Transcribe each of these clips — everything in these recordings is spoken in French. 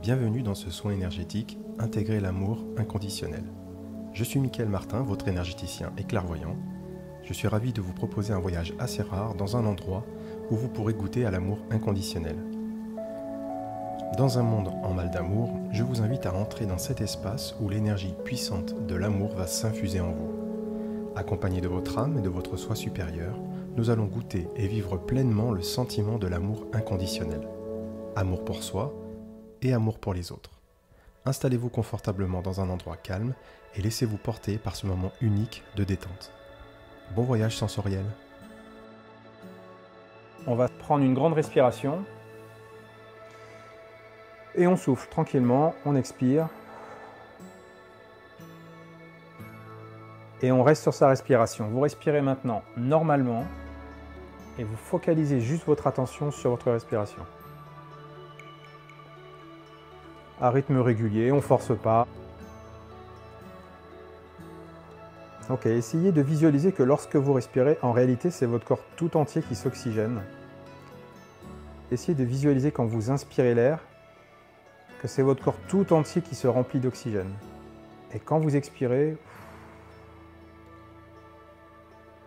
Bienvenue dans ce soin énergétique, intégrer l'amour inconditionnel. Je suis Mickaël Martin, votre énergéticien et clairvoyant. Je suis ravi de vous proposer un voyage assez rare dans un endroit où vous pourrez goûter à l'amour inconditionnel. Dans un monde en mal d'amour, je vous invite à entrer dans cet espace où l'énergie puissante de l'amour va s'infuser en vous. Accompagné de votre âme et de votre soi supérieur, nous allons goûter et vivre pleinement le sentiment de l'amour inconditionnel. Amour pour soi et amour pour les autres. Installez-vous confortablement dans un endroit calme et laissez-vous porter par ce moment unique de détente. Bon voyage sensoriel. On va prendre une grande respiration et on souffle tranquillement, on expire et on reste sur sa respiration. Vous respirez maintenant normalement et vous focalisez juste votre attention sur votre respiration. À rythme régulier, on ne force pas. Ok, essayez de visualiser que lorsque vous respirez, en réalité, c'est votre corps tout entier qui s'oxygène. Essayez de visualiser quand vous inspirez l'air, que c'est votre corps tout entier qui se remplit d'oxygène. Et quand vous expirez,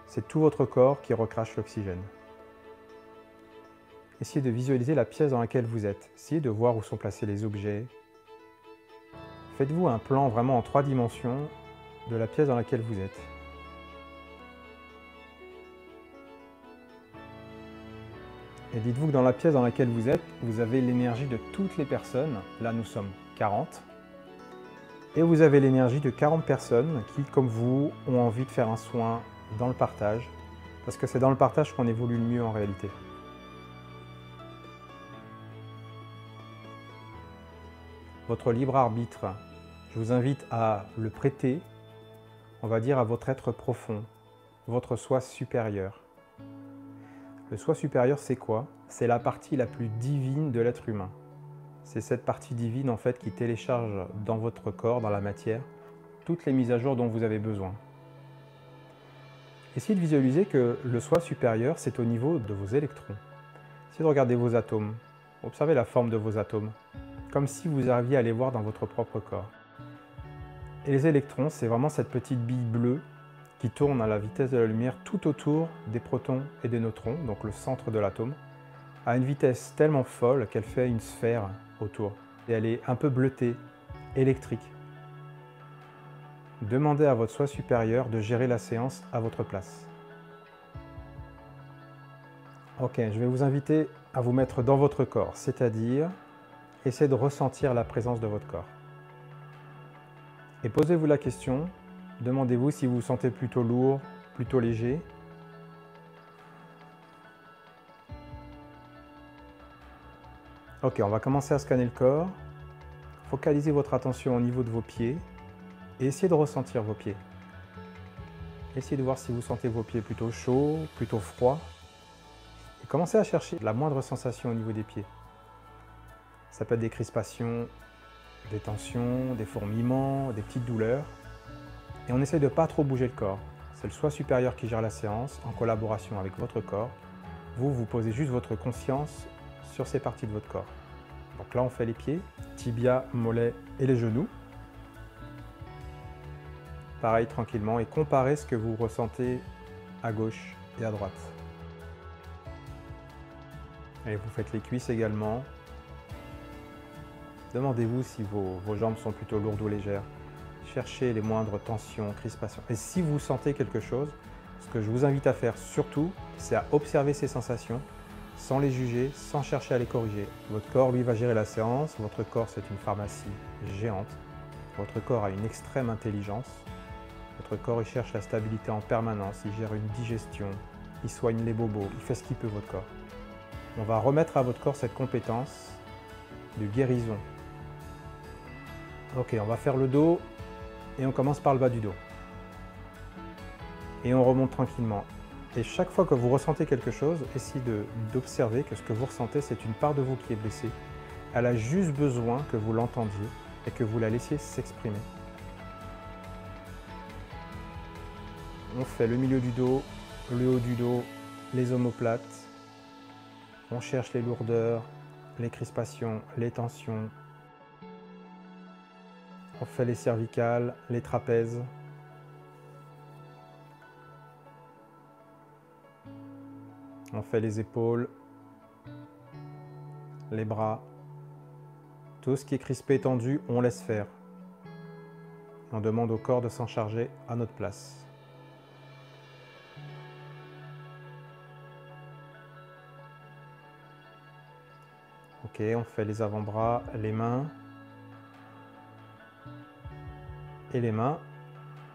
c'est tout votre corps qui recrache l'oxygène. Essayez de visualiser la pièce dans laquelle vous êtes. Essayez de voir où sont placés les objets. Faites-vous un plan vraiment en 3 dimensions de la pièce dans laquelle vous êtes. Et dites-vous que dans la pièce dans laquelle vous êtes, vous avez l'énergie de toutes les personnes. Là, nous sommes 40. Et vous avez l'énergie de 40 personnes qui, comme vous, ont envie de faire un soin dans le partage. Parce que c'est dans le partage qu'on évolue le mieux en réalité. Votre libre arbitre, je vous invite à le prêter, on va dire, à votre être profond, votre soi supérieur. Le soi supérieur, c'est quoi? C'est la partie la plus divine de l'être humain. C'est cette partie divine, en fait, qui télécharge dans votre corps, dans la matière, toutes les mises à jour dont vous avez besoin. Essayez de visualiser que le soi supérieur, c'est au niveau de vos électrons. Essayez de regarder vos atomes. Observez la forme de vos atomes, comme si vous arriviez à les voir dans votre propre corps. Et les électrons, c'est vraiment cette petite bille bleue qui tourne à la vitesse de la lumière tout autour des protons et des neutrons, donc le centre de l'atome, à une vitesse tellement folle qu'elle fait une sphère autour. Et elle est un peu bleutée, électrique. Demandez à votre soi supérieur de gérer la séance à votre place. Ok, je vais vous inviter à vous mettre dans votre corps, c'est-à-dire essayez de ressentir la présence de votre corps. Et posez-vous la question, demandez-vous si vous vous sentez plutôt lourd, plutôt léger. Ok, on va commencer à scanner le corps. Focalisez votre attention au niveau de vos pieds et essayez de ressentir vos pieds. Essayez de voir si vous sentez vos pieds plutôt chauds, plutôt froids. Et commencez à chercher la moindre sensation au niveau des pieds. Ça peut être des crispations, des tensions, des fourmillements, des petites douleurs. Et on essaie de ne pas trop bouger le corps. C'est le soi supérieur qui gère la séance en collaboration avec votre corps. Vous posez juste votre conscience sur ces parties de votre corps. Donc là, on fait les pieds, tibia, mollet et les genoux. Pareil, tranquillement, et comparez ce que vous ressentez à gauche et à droite. Et vous faites les cuisses également. Demandez-vous si vos jambes sont plutôt lourdes ou légères. Cherchez les moindres tensions, crispations. Et si vous sentez quelque chose, ce que je vous invite à faire surtout, c'est à observer ces sensations, sans les juger, sans chercher à les corriger. Votre corps, lui, va gérer la séance. Votre corps, c'est une pharmacie géante. Votre corps a une extrême intelligence. Votre corps, il cherche la stabilité en permanence. Il gère une digestion. Il soigne les bobos. Il fait ce qu'il peut, votre corps. On va remettre à votre corps cette compétence de guérison. Ok, on va faire le dos et on commence par le bas du dos. Et on remonte tranquillement. Et chaque fois que vous ressentez quelque chose, essayez d'observer que ce que vous ressentez, c'est une part de vous qui est blessée. Elle a juste besoin que vous l'entendiez et que vous la laissiez s'exprimer. On fait le milieu du dos, le haut du dos, les omoplates. On cherche les lourdeurs, les crispations, les tensions. On fait les cervicales, les trapèzes. On fait les épaules, les bras. Tout ce qui est crispé et tendu, on laisse faire. On demande au corps de s'en charger à notre place. Ok, on fait les avant-bras, les mains. Et les mains,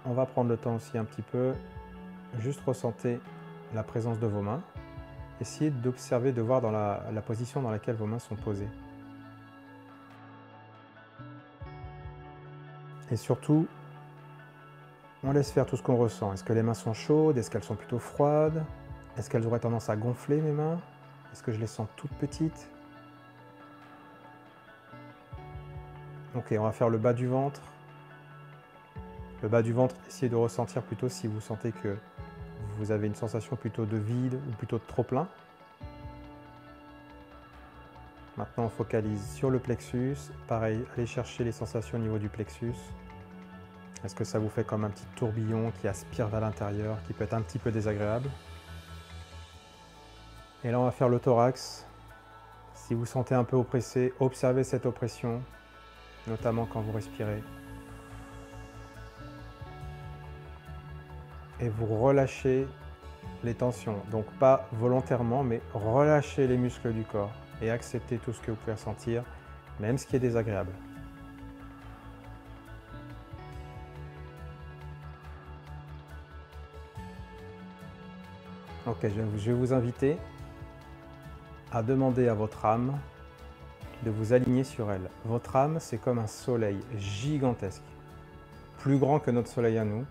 on va prendre le temps aussi un petit peu, juste ressentez la présence de vos mains. Essayez d'observer, de voir dans la position dans laquelle vos mains sont posées. Et surtout, on laisse faire tout ce qu'on ressent. Est-ce que les mains sont chaudes? Est-ce qu'elles sont plutôt froides? Est-ce qu'elles auraient tendance à gonfler mes mains? Est-ce que je les sens toutes petites? Ok, on va faire le bas du ventre. Le bas du ventre, essayez de ressentir plutôt si vous sentez que vous avez une sensation plutôt de vide ou plutôt de trop plein. Maintenant, on focalise sur le plexus. Pareil, allez chercher les sensations au niveau du plexus. Est-ce que ça vous fait comme un petit tourbillon qui aspire vers l'intérieur, qui peut être un petit peu désagréable? Et là, on va faire le thorax. Si vous sentez un peu oppressé, observez cette oppression, notamment quand vous respirez. Et vous relâchez les tensions. Donc pas volontairement, mais relâchez les muscles du corps et acceptez tout ce que vous pouvez ressentir, même ce qui est désagréable. Ok, je vais vous inviter à demander à votre âme de vous aligner sur elle. Votre âme, c'est comme un soleil gigantesque, plus grand que notre soleil à nous,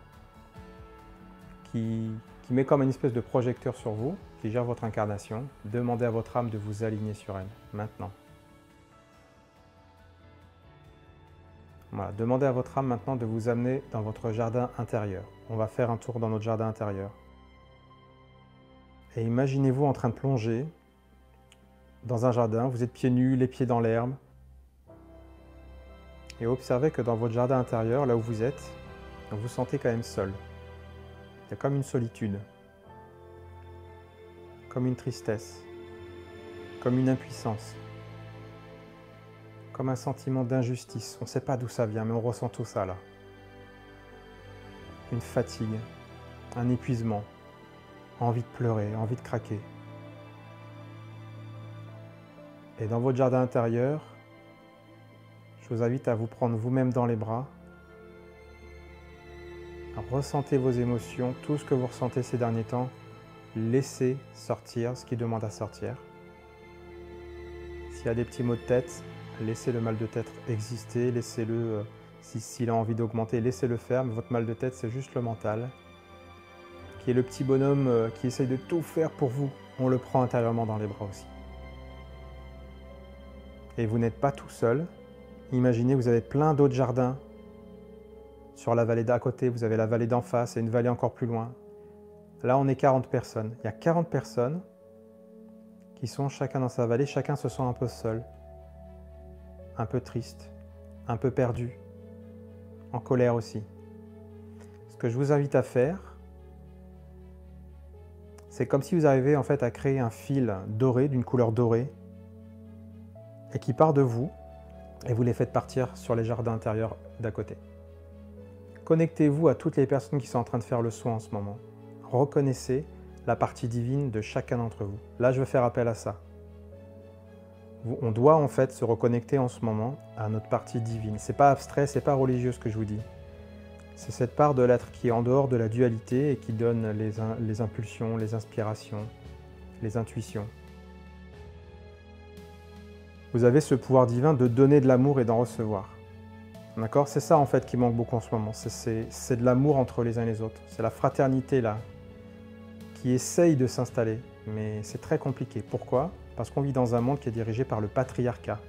qui met comme une espèce de projecteur sur vous, qui gère votre incarnation. Demandez à votre âme de vous aligner sur elle, maintenant. Voilà, demandez à votre âme maintenant de vous amener dans votre jardin intérieur. On va faire un tour dans notre jardin intérieur. Et imaginez-vous en train de plonger dans un jardin, vous êtes pieds nus, les pieds dans l'herbe. Et observez que dans votre jardin intérieur, là où vous êtes, vous vous sentez quand même seul. Il y a comme une solitude, comme une tristesse, comme une impuissance, comme un sentiment d'injustice. On ne sait pas d'où ça vient, mais on ressent tout ça là. Une fatigue, un épuisement, envie de pleurer, envie de craquer. Et dans votre jardin intérieur, je vous invite à vous prendre vous-même dans les bras. Ressentez vos émotions, tout ce que vous ressentez ces derniers temps, laissez sortir ce qui demande à sortir. S'il y a des petits maux de tête, laissez le mal de tête exister, laissez-le, s'il a envie d'augmenter, laissez-le faire, mais votre mal de tête, c'est juste le mental, qui est le petit bonhomme qui essaye de tout faire pour vous. On le prend intérieurement dans les bras aussi. Et vous n'êtes pas tout seul. Imaginez, vous avez plein d'autres jardins. Sur la vallée d'à côté, vous avez la vallée d'en face et une vallée encore plus loin. Là, on est 40 personnes. Il y a 40 personnes qui sont chacun dans sa vallée. Chacun se sent un peu seul, un peu triste, un peu perdu, en colère aussi. Ce que je vous invite à faire, c'est comme si vous arrivez en fait à créer un fil doré, d'une couleur dorée, et qui part de vous, et vous les faites partir sur les jardins intérieurs d'à côté. Connectez-vous à toutes les personnes qui sont en train de faire le soin en ce moment. Reconnaissez la partie divine de chacun d'entre vous. Là, je veux faire appel à ça. On doit en fait se reconnecter en ce moment à notre partie divine. C'est pas abstrait, c'est pas religieux ce que je vous dis. C'est cette part de l'être qui est en dehors de la dualité et qui donne les impulsions, les inspirations, les intuitions. Vous avez ce pouvoir divin de donner de l'amour et d'en recevoir. D'accord? C'est ça en fait qui manque beaucoup en ce moment. C'est de l'amour entre les uns et les autres. C'est la fraternité là qui essaye de s'installer. Mais c'est très compliqué. Pourquoi? Parce qu'on vit dans un monde qui est dirigé par le patriarcat.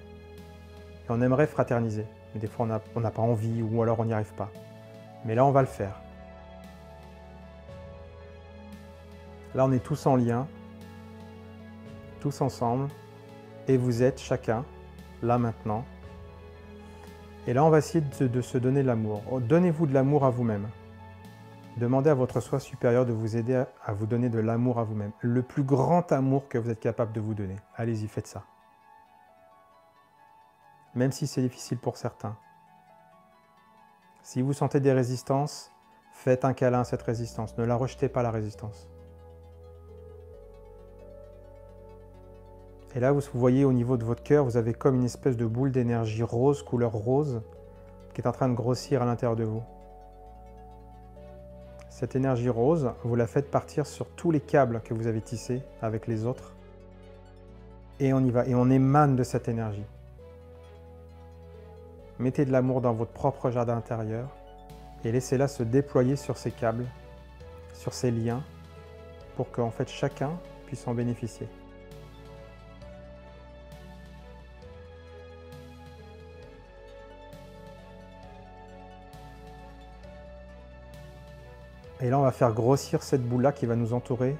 Et on aimerait fraterniser. Mais des fois on n'a pas envie ou alors on n'y arrive pas. Mais là on va le faire. Là on est tous en lien. Tous ensemble. Et vous êtes chacun, là maintenant. Et là, on va essayer de se donner de l'amour. Donnez-vous de l'amour à vous-même. Demandez à votre soi supérieur de vous aider à vous donner de l'amour à vous-même. Le plus grand amour que vous êtes capable de vous donner. Allez-y, faites ça. Même si c'est difficile pour certains. Si vous sentez des résistances, faites un câlin à cette résistance. Ne la rejetez pas, la résistance. Et là, vous voyez au niveau de votre cœur, vous avez comme une espèce de boule d'énergie rose, couleur rose, qui est en train de grossir à l'intérieur de vous. Cette énergie rose, vous la faites partir sur tous les câbles que vous avez tissés avec les autres. Et on y va, et on émane de cette énergie. Mettez de l'amour dans votre propre jardin intérieur et laissez-la se déployer sur ces câbles, sur ces liens, pour qu'en fait chacun puisse en bénéficier. Et là, on va faire grossir cette boule-là qui va nous entourer,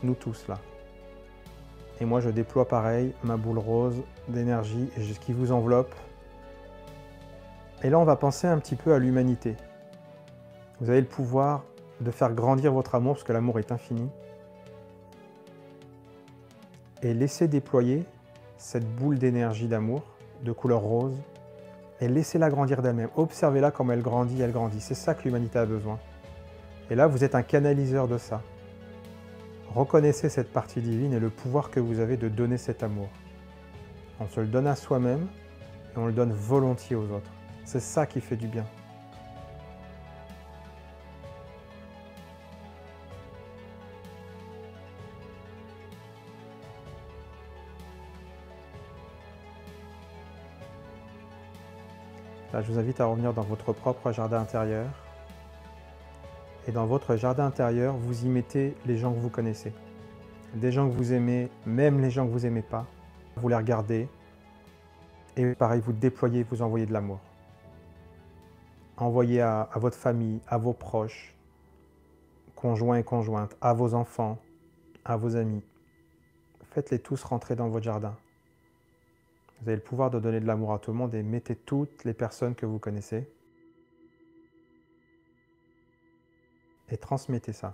nous tous là. Et moi, je déploie pareil, ma boule rose d'énergie qui vous enveloppe. Et là, on va penser un petit peu à l'humanité. Vous avez le pouvoir de faire grandir votre amour, parce que l'amour est infini. Et laissez déployer cette boule d'énergie d'amour, de couleur rose, et laissez-la grandir d'elle-même. Observez-la comme elle grandit, elle grandit. C'est ça que l'humanité a besoin. Et là, vous êtes un canaliseur de ça. Reconnaissez cette partie divine et le pouvoir que vous avez de donner cet amour. On se le donne à soi-même et on le donne volontiers aux autres. C'est ça qui fait du bien. Là, je vous invite à revenir dans votre propre jardin intérieur. Et dans votre jardin intérieur, vous y mettez les gens que vous connaissez. Des gens que vous aimez, même les gens que vous n'aimez pas. Vous les regardez. Et pareil, vous déployez, vous envoyez de l'amour. Envoyez à votre famille, à vos proches, conjoints et conjointes, à vos enfants, à vos amis. Faites-les tous rentrer dans votre jardin. Vous avez le pouvoir de donner de l'amour à tout le monde et mettez toutes les personnes que vous connaissez. Et transmettez ça.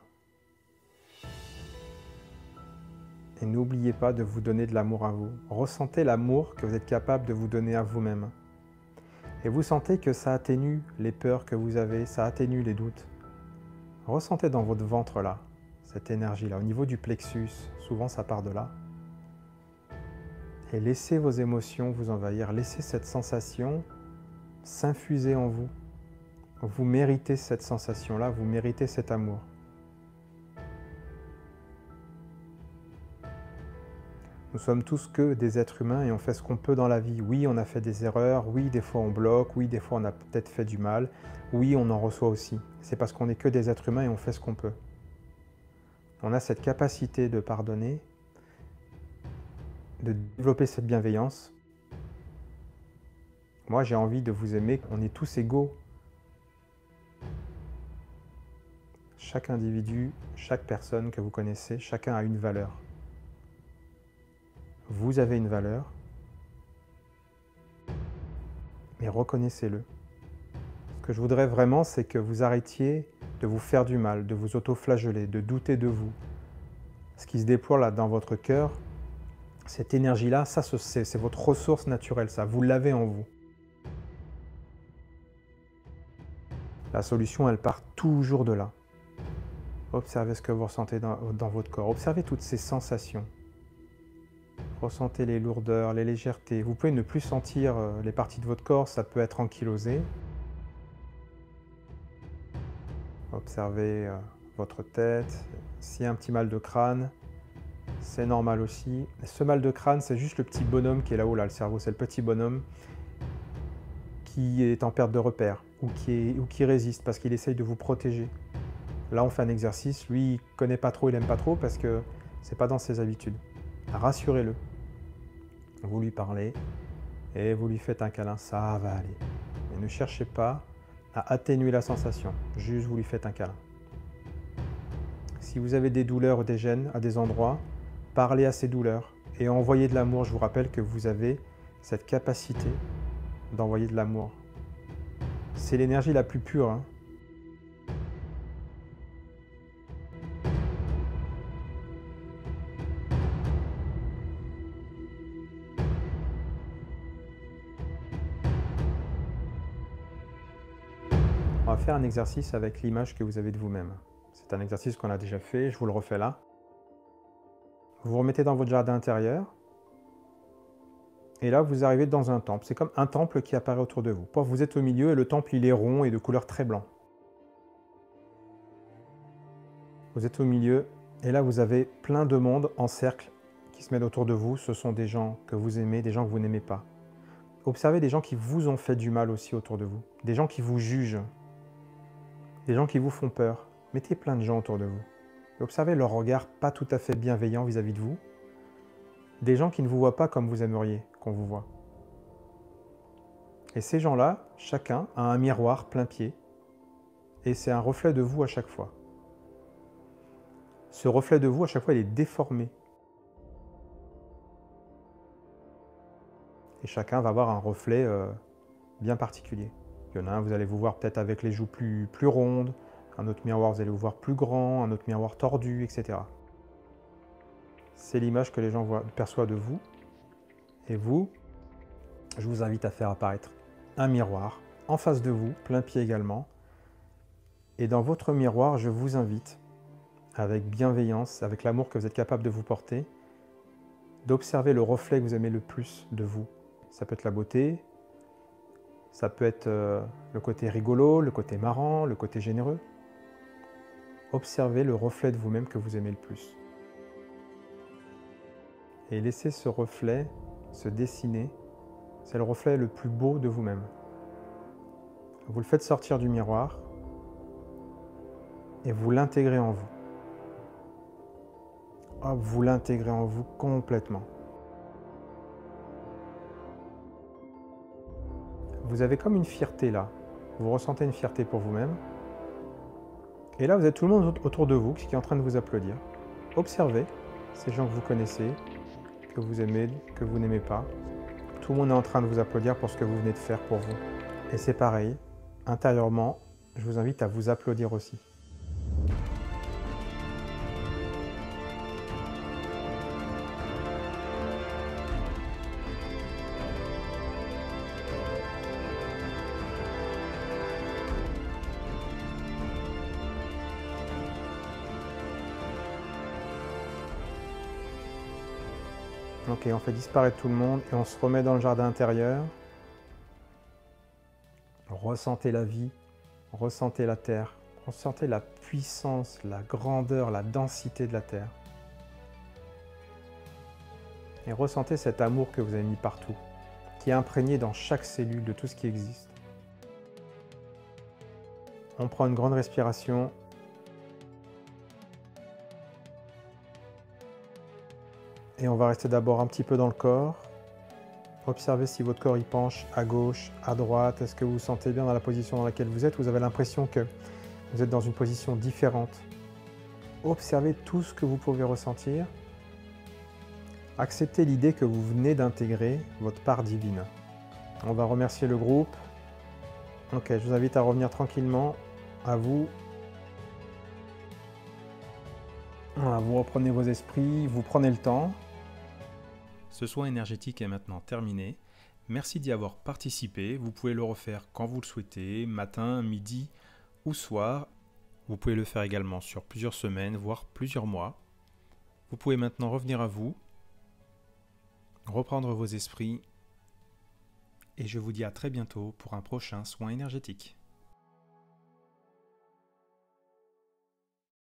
Et n'oubliez pas de vous donner de l'amour à vous. Ressentez l'amour que vous êtes capable de vous donner à vous-même. Et vous sentez que ça atténue les peurs que vous avez, ça atténue les doutes. Ressentez dans votre ventre là, cette énergie-là, au niveau du plexus, souvent ça part de là. Et laissez vos émotions vous envahir, laissez cette sensation s'infuser en vous. Vous méritez cette sensation-là, vous méritez cet amour. Nous sommes tous que des êtres humains et on fait ce qu'on peut dans la vie. Oui, on a fait des erreurs, oui, des fois on bloque, oui, des fois on a peut-être fait du mal, oui, on en reçoit aussi. C'est parce qu'on n'est que des êtres humains et on fait ce qu'on peut. On a cette capacité de pardonner, de développer cette bienveillance. Moi, j'ai envie de vous aimer, on est tous égaux. Chaque individu, chaque personne que vous connaissez, chacun a une valeur. Vous avez une valeur, mais reconnaissez-le. Ce que je voudrais vraiment, c'est que vous arrêtiez de vous faire du mal, de vous auto-flageller, de douter de vous. Ce qui se déploie là dans votre cœur, cette énergie-là, ça c'est votre ressource naturelle, ça, vous l'avez en vous. La solution, elle part toujours de là. Observez ce que vous ressentez dans votre corps, observez toutes ces sensations. Ressentez les lourdeurs, les légèretés. Vous pouvez ne plus sentir les parties de votre corps, ça peut être ankylosé. Observez votre tête. S'il y a un petit mal de crâne, c'est normal aussi. Ce mal de crâne, c'est juste le petit bonhomme qui est là-haut, là, le cerveau. C'est le petit bonhomme qui est en perte de repère ou qui résiste parce qu'il essaye de vous protéger. Là, on fait un exercice. Lui, il ne connaît pas trop, il n'aime pas trop parce que ce n'est pas dans ses habitudes. Rassurez-le. Vous lui parlez et vous lui faites un câlin, ça va aller. Et ne cherchez pas à atténuer la sensation, juste vous lui faites un câlin. Si vous avez des douleurs ou des gênes à des endroits, parlez à ces douleurs et envoyez de l'amour. Je vous rappelle que vous avez cette capacité d'envoyer de l'amour. C'est l'énergie la plus pure, hein. On va faire un exercice avec l'image que vous avez de vous-même. C'est un exercice qu'on a déjà fait, je vous le refais là. Vous vous remettez dans votre jardin intérieur. Et là, vous arrivez dans un temple. C'est comme un temple qui apparaît autour de vous. Vous êtes au milieu et le temple, il est rond et de couleur très blanc. Vous êtes au milieu et là, vous avez plein de monde en cercle qui se mettent autour de vous. Ce sont des gens que vous aimez, des gens que vous n'aimez pas. Observez des gens qui vous ont fait du mal aussi autour de vous. Des gens qui vous jugent. Des gens qui vous font peur. Mettez plein de gens autour de vous. Et observez leur regard pas tout à fait bienveillant vis-à-vis de vous. Des gens qui ne vous voient pas comme vous aimeriez qu'on vous voit. Et ces gens-là, chacun a un miroir plein pied. Et c'est un reflet de vous à chaque fois. Ce reflet de vous, à chaque fois, il est déformé. Et chacun va avoir un reflet bien particulier. Il y en a un, vous allez vous voir peut-être avec les joues plus rondes. Un autre miroir, vous allez vous voir plus grand. Un autre miroir tordu, etc. C'est l'image que les gens perçoivent de vous. Et vous, je vous invite à faire apparaître un miroir en face de vous, plein pied également. Et dans votre miroir, je vous invite, avec bienveillance, avec l'amour que vous êtes capable de vous porter, d'observer le reflet que vous aimez le plus de vous. Ça peut être la beauté, ça peut être le côté rigolo, le côté marrant, le côté généreux. Observez le reflet de vous-même que vous aimez le plus. Et laissez ce reflet se dessiner. C'est le reflet le plus beau de vous-même. Vous le faites sortir du miroir et vous l'intégrez en vous. Hop, vous l'intégrez en vous complètement. Vous avez comme une fierté là. Vous ressentez une fierté pour vous-même. Et là, vous avez tout le monde autour de vous qui est en train de vous applaudir. Observez ces gens que vous connaissez, que vous aimez, que vous n'aimez pas. Tout le monde est en train de vous applaudir pour ce que vous venez de faire pour vous. Et c'est pareil, intérieurement, je vous invite à vous applaudir aussi. Ok, on fait disparaître tout le monde et on se remet dans le jardin intérieur. Ressentez la vie, ressentez la terre, ressentez la puissance, la grandeur, la densité de la terre. Et ressentez cet amour que vous avez mis partout, qui est imprégné dans chaque cellule de tout ce qui existe. On prend une grande respiration. Et on va rester d'abord un petit peu dans le corps. Observez si votre corps il penche à gauche, à droite. Est-ce que vous vous sentez bien dans la position dans laquelle vous êtes? Vous avez l'impression que vous êtes dans une position différente. Observez tout ce que vous pouvez ressentir. Acceptez l'idée que vous venez d'intégrer votre part divine. On va remercier le groupe. Ok, je vous invite à revenir tranquillement à vous. Voilà, vous reprenez vos esprits, vous prenez le temps. Ce soin énergétique est maintenant terminé. Merci d'y avoir participé. Vous pouvez le refaire quand vous le souhaitez, matin, midi ou soir. Vous pouvez le faire également sur plusieurs semaines, voire plusieurs mois. Vous pouvez maintenant revenir à vous, reprendre vos esprits et je vous dis à très bientôt pour un prochain soin énergétique.